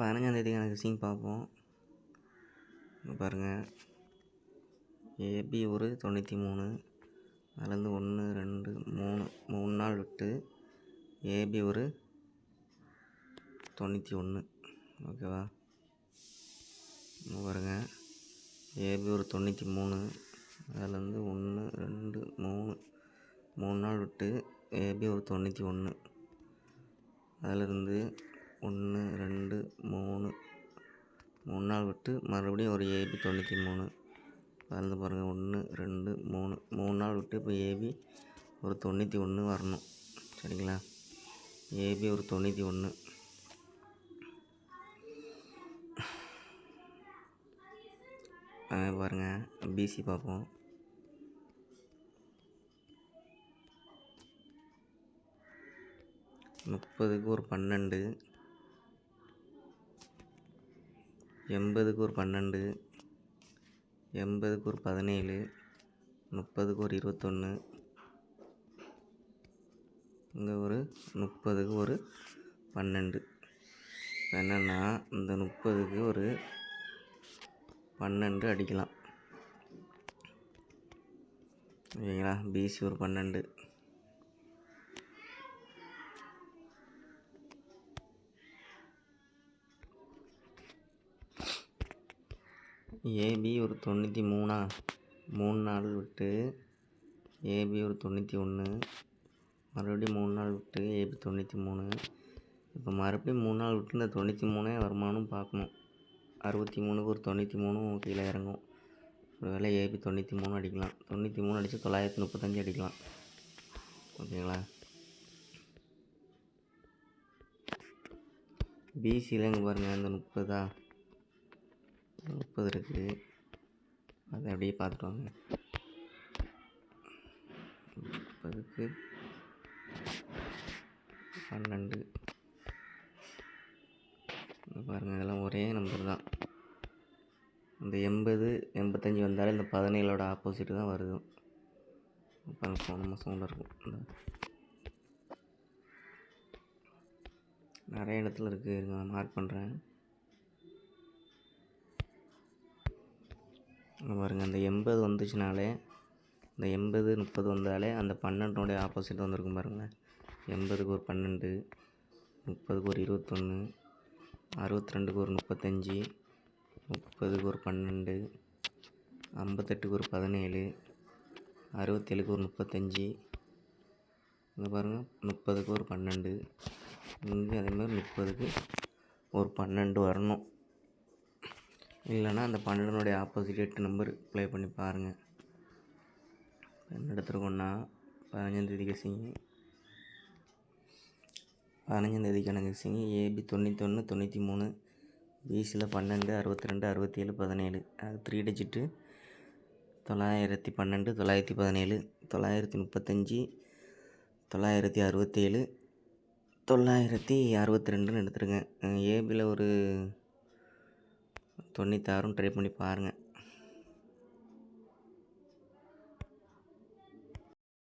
15ஆந்தேதிக்கான guessing பார்ப்போம். பாருங்கள், AB ஒரு 93, அதுலேருந்து 1 2 3 நாள் விட்டு ஏபி ஒரு 91. ஓகேவா? பாருங்கள், ஏபி ஒரு 93, அதுலேருந்து 1 2 3 நாள் விட்டு ஏபி ஒரு 91, அதிலிருந்து 1 2 3 நாள் விட்டு மறுபடியும் ஒரு ஏபி 93. அதில் பாருங்கள் 1 2 3 நாள் விட்டு இப்போ ஏபி ஒரு 91 வரணும். சரிங்களா? ஏபி ஒரு 91. பாருங்கள், பிசி பார்ப்போம். முப்பதுக்கு ஒரு 12, 80க்கு ஒரு 12, 80க்கு ஒரு 17, 30க்கு ஒரு 21, இங்கே ஒரு 30க்கு ஒரு 12. இப்போ என்னென்னா இந்த 30க்கு ஒரு 12 அடிக்கலாம். ஓகேங்களா? பிசி ஒரு 12. ஏபி ஒரு 93, 3 நாள் விட்டு ஏபி ஒரு 91, மறுபடியும் 3 நாள் விட்டு ஏபி 93. இப்போ மறுபடியும் 3 நாள் விட்டு இந்த 93 வருமானம் பார்க்கணும். 63க்கு ஒரு 93 கீழே இறங்கும். ஒரு வேளை ஏபி 93 அடிக்கலாம். 93 அடித்து 935 அடிக்கலாம். ஓகேங்களா? பிசியில் இங்கே பாருங்கள், இந்த 30 இருக்குது. அதை அப்படியே பார்த்துட்டு வாங்க. 30க்கு 12 பாருங்கள், இதெல்லாம் ஒரே நம்பர் தான். இந்த 80 85 வந்தாலே இந்த 17ஓட ஆப்போசிட்டு தான் வருது. பாருங்கள், போன மாதம் இருக்கும். நிறைய இடத்துல இருக்குது, இருங்க நான் மார்க் பண்ணுறேன். பாருங்கள், இந்த 80 வந்துச்சுனாலே, இந்த 80 30 வந்தாலே அந்த 12ஓடைய ஆப்போசிட் வந்துருக்கும். பாருங்கள், 80க்கு ஒரு 12, 30க்கு ஒரு 21, 62க்கு ஒரு 35, 30க்கு ஒரு 12, 58க்கு ஒரு 17, 67க்கு ஒரு 35. இங்கே பாருங்கள், 30க்கு ஒரு 12. இங்கே அதேமாதிரி 30க்கு ஒரு 12 வரணும். இல்லைன்னா அந்த 12னுடைய ஆப்போசிட் 8 நம்பர் ப்ளே பண்ணி பாருங்கள். என்ன எடுத்துருக்கோன்னா 15ஆந்தேதி கெஸ்ஸிங்கு. 15ஆந்தேதிக்கான கெஸ்ஸிங்கு ஏபி 91 93, பிசியில் 12 62 67 17. அது 3 டிஜிட்டு 912 917 935 967 962 எடுத்துருங்க. ஏபியில் ஒரு 96 ட்ரை பண்ணி பாருங்கள்.